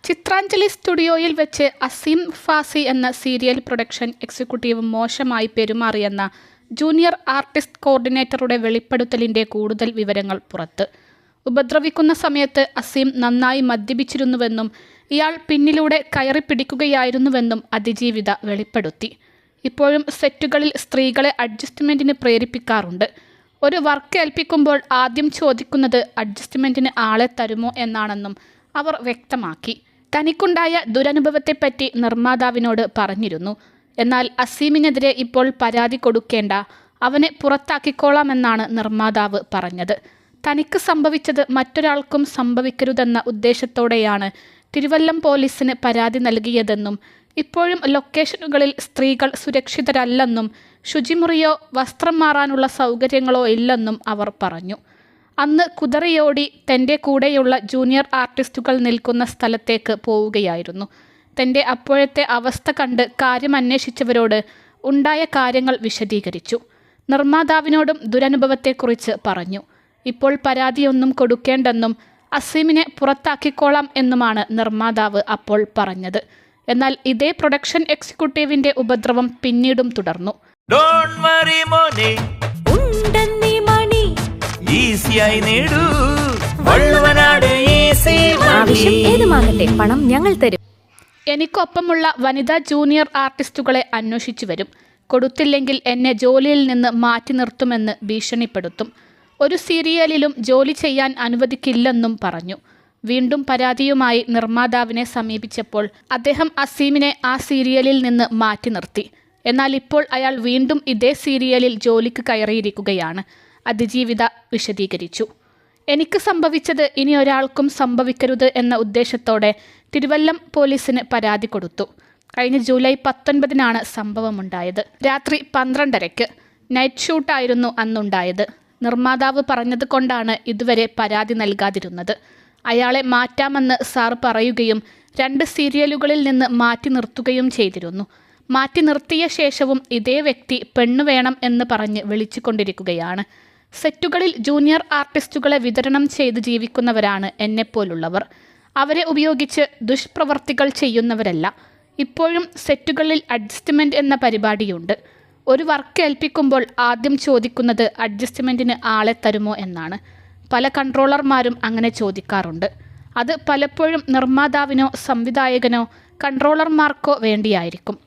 ചിത്രാഞ്ജലി സ്റ്റുഡിയോയിൽ വെച്ച് അസീം ഫാസി എന്ന സീരിയൽ പ്രൊഡക്ഷൻ എക്സിക്യൂട്ടീവ് മോശമായി പെരുമാറിയെന്ന ജൂനിയർ ആർട്ടിസ്റ്റ് കോർഡിനേറ്ററുടെ വെളിപ്പെടുത്തലിൻ്റെ കൂടുതൽ വിവരങ്ങൾ പുറത്ത്. ഉപദ്രവിക്കുന്ന സമയത്ത് അസീം നന്നായി മദ്യപിച്ചിരുന്നുവെന്നും ഇയാൾ പിന്നിലൂടെ കയറിപ്പിടിക്കുകയായിരുന്നുവെന്നും അതിജീവിത വെളിപ്പെടുത്തി. ഇപ്പോഴും സെറ്റുകളിൽ സ്ത്രീകളെ അഡ്ജസ്റ്റ്മെൻറ്റിന് പ്രേരിപ്പിക്കാറുണ്ട്. ഒരു വർക്ക് ഏൽപ്പിക്കുമ്പോൾ ആദ്യം ചോദിക്കുന്നത് അഡ്ജസ്റ്റ്മെൻറ്റിന് ആളെ തരുമോ എന്നാണെന്നും അവർ വ്യക്തമാക്കി. തനിക്കുണ്ടായ ദുരനുഭവത്തെപ്പറ്റി നിർമ്മാതാവിനോട് പറഞ്ഞിരുന്നു. എന്നാൽ അസീമിനെതിരെ ഇപ്പോൾ പരാതി കൊടുക്കേണ്ട, അവനെ പുറത്താക്കിക്കോളാമെന്നാണ് നിർമ്മാതാവ് പറഞ്ഞത്. തനിക്ക് സംഭവിച്ചത് മറ്റൊരാൾക്കും സംഭവിക്കരുതെന്ന ഉദ്ദേശത്തോടെയാണ് തിരുവല്ലം പോലീസിന് പരാതി നൽകിയതെന്നും ഇപ്പോഴും ലൊക്കേഷനുകളിൽ സ്ത്രീകൾ സുരക്ഷിതരല്ലെന്നും ശുചിമുറിയോ വസ്ത്രം മാറാനുള്ള സൗകര്യങ്ങളോ ഇല്ലെന്നും അവർ പറഞ്ഞു. അന്ന് കുതറിയോടി തൻ്റെ കൂടെയുള്ള ജൂനിയർ ആർട്ടിസ്റ്റുകൾ നിൽക്കുന്ന സ്ഥലത്തേക്ക് പോവുകയായിരുന്നു. തൻ്റെ അപ്പോഴത്തെ അവസ്ഥ കണ്ട് കാര്യമന്വേഷിച്ചവരോട് ഉണ്ടായ കാര്യങ്ങൾ വിശദീകരിച്ചു. നിർമ്മാതാവിനോടും ദുരനുഭവത്തെക്കുറിച്ച് പറഞ്ഞു. ഇപ്പോൾ പരാതിയൊന്നും കൊടുക്കേണ്ടെന്നും അസീമിനെ പുറത്താക്കിക്കോളാം എന്നുമാണ് നിർമ്മാതാവ് അപ്പോൾ പറഞ്ഞത്. എന്നാൽ ഇതേ പ്രൊഡക്ഷൻ എക്സിക്യൂട്ടീവിൻ്റെ ഉപദ്രവം പിന്നീടും തുടർന്നു. പണം ഞങ്ങൾ തരും. എനിക്കൊപ്പമുള്ള വനിതാ ജൂനിയർ ആർട്ടിസ്റ്റുകളെ അന്വേഷിച്ചു വരും. കൊടുത്തില്ലെങ്കിൽ എന്നെ ജോലിയിൽ നിന്ന് മാറ്റി നിർത്തുമെന്ന് ഭീഷണിപ്പെടുത്തും. ഒരു സീരിയലിലും ജോലി ചെയ്യാൻ അനുവദിക്കില്ലെന്നും പറഞ്ഞു. വീണ്ടും പരാതിയുമായി നിർമ്മാതാവിനെ സമീപിച്ചപ്പോൾ അദ്ദേഹം അസീമിനെ ആ സീരിയലിൽ നിന്ന് മാറ്റി നിർത്തി. എന്നാൽ ഇപ്പോൾ അയാൾ വീണ്ടും ഇതേ സീരിയലിൽ ജോലിക്ക് കയറിയിരിക്കുകയാണ്. അതിജീവിത വിശദീകരിച്ചു. എനിക്ക് സംഭവിച്ചത് ഇനി ഒരാൾക്കും സംഭവിക്കരുത് എന്ന ഉദ്ദേശത്തോടെ തിരുവല്ലം പോലീസിന് പരാതി കൊടുത്തു. കഴിഞ്ഞ ജൂലൈ 19 സംഭവമുണ്ടായത്. രാത്രി 12:30 നൈറ്റ് ഷൂട്ടായിരുന്നു അന്നുണ്ടായത്. നിർമ്മാതാവ് പറഞ്ഞത് കൊണ്ടാണ് ഇതുവരെ പരാതി നൽകാതിരുന്നത്. അയാളെ മാറ്റാമെന്ന് സാർ പറയുകയും 2 സീരിയലുകളിൽ നിന്ന് മാറ്റി നിർത്തുകയും ചെയ്തിരുന്നു. മാറ്റി നിർത്തിയ ശേഷവും ഇതേ വ്യക്തി പെണ്ണു വേണം എന്ന് പറഞ്ഞ് വിളിച്ചുകൊണ്ടിരിക്കുകയാണ്. സെറ്റുകളിൽ ജൂനിയർ ആർട്ടിസ്റ്റുകളെ വിതരണം ചെയ്ത് ജീവിക്കുന്നവരാണ് എന്നെപ്പോലുള്ളവർ. അവരെ ഉപയോഗിച്ച് ദുഷ്പ്രവർത്തികൾ ചെയ്യുന്നവരല്ല. ഇപ്പോഴും സെറ്റുകളിൽ അഡ്ജസ്റ്റ്മെൻറ്റ് എന്ന പരിപാടിയുണ്ട്. ഒരു വർക്ക് ഏൽപ്പിക്കുമ്പോൾ ആദ്യം ചോദിക്കുന്നത് അഡ്ജസ്റ്റ്മെൻറ്റിന് ആളെ തരുമോ എന്നാണ്. പല കൺട്രോളർമാരും അങ്ങനെ ചോദിക്കാറുണ്ട്. അത് പലപ്പോഴും നിർമ്മാതാവിനോ സംവിധായകനോ കൺട്രോളർമാർക്കോ വേണ്ടിയായിരിക്കും.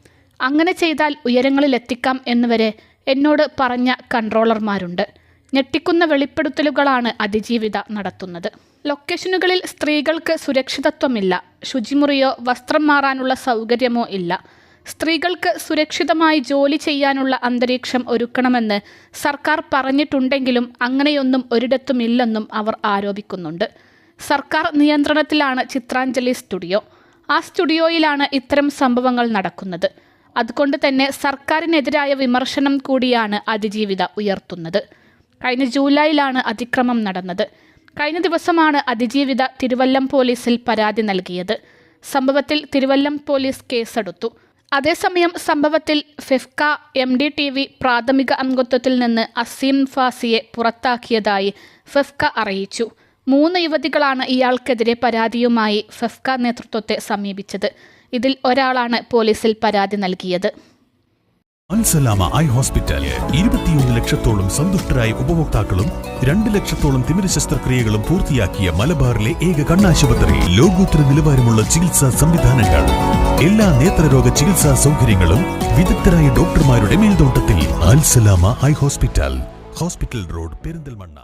അങ്ങനെ ചെയ്താൽ ഉയരങ്ങളിലെത്തിക്കാം എന്നുവരെ എന്നോട് പറഞ്ഞ കൺട്രോളർമാരുണ്ട്. ഞെട്ടിക്കുന്ന വെളിപ്പെടുത്തലുകളാണ് അതിജീവിത നടത്തുന്നത്. ലൊക്കേഷനുകളിൽ സ്ത്രീകൾക്ക് സുരക്ഷിതത്വമില്ല. ശുചിമുറിയോ വസ്ത്രം മാറാനുള്ള സൗകര്യമോ ഇല്ല. സ്ത്രീകൾക്ക് സുരക്ഷിതമായി ജോലി ചെയ്യാനുള്ള അന്തരീക്ഷം ഒരുക്കണമെന്ന് സർക്കാർ പറഞ്ഞിട്ടുണ്ടെങ്കിലും അങ്ങനെയൊന്നും ഒരിടത്തുമില്ലെന്നും അവർ ആരോപിക്കുന്നുണ്ട്. സർക്കാർ നിയന്ത്രണത്തിലാണ് ചിത്രാഞ്ജലി സ്റ്റുഡിയോ. ആ സ്റ്റുഡിയോയിലാണ് ഇത്തരം സംഭവങ്ങൾ നടക്കുന്നത്. അതുകൊണ്ട് തന്നെ സർക്കാരിനെതിരായ വിമർശനം കൂടിയാണ് അതിജീവിത ഉയർത്തുന്നത്. കഴിഞ്ഞ ജൂലൈയിലാണ് അതിക്രമം നടന്നത്. കഴിഞ്ഞ ദിവസമാണ് അതിജീവിത തിരുവല്ലം പോലീസിൽ പരാതി നൽകിയത്. സംഭവത്തിൽ തിരുവല്ലം പോലീസ് കേസെടുത്തു. അതേസമയം സംഭവത്തിൽ ഫെഫ്ക MDTV പ്രാഥമിക അംഗത്വത്തിൽ നിന്ന് അസീം ഫാസിയെ പുറത്താക്കിയതായി ഫെഫ്ക അറിയിച്ചു. 3 യുവതികളാണ് ഇയാൾക്കെതിരെ പരാതിയുമായി ഫെഫ്ക നേതൃത്വത്തെ സമീപിച്ചത്. ഇതിൽ ഒരാളാണ് പോലീസിൽ പരാതി നൽകിയത്. അൽസലാമ ഐ ഹോസ്പിറ്റൽ 21 ലക്ഷത്തോളം സന്തുഷ്ടരായ ഉപഭോക്താക്കളും 2 ലക്ഷത്തോളം തിമിര ശസ്ത്രക്രിയകളും പൂർത്തിയാക്കിയ മലബാറിലെ ഏക കണ്ണാശുപത്രി. ലോകോത്തര നിലവാരമുള്ള ചികിത്സാ സംവിധാനങ്ങൾ, എല്ലാ നേത്രരോഗ ചികിത്സാ സൗകര്യങ്ങളും വിദഗ്ധരായ ഡോക്ടർമാരുടെ മേൽനോട്ടത്തിൽ. Al Salama eye hospital, hospital road, Perinthalmanna.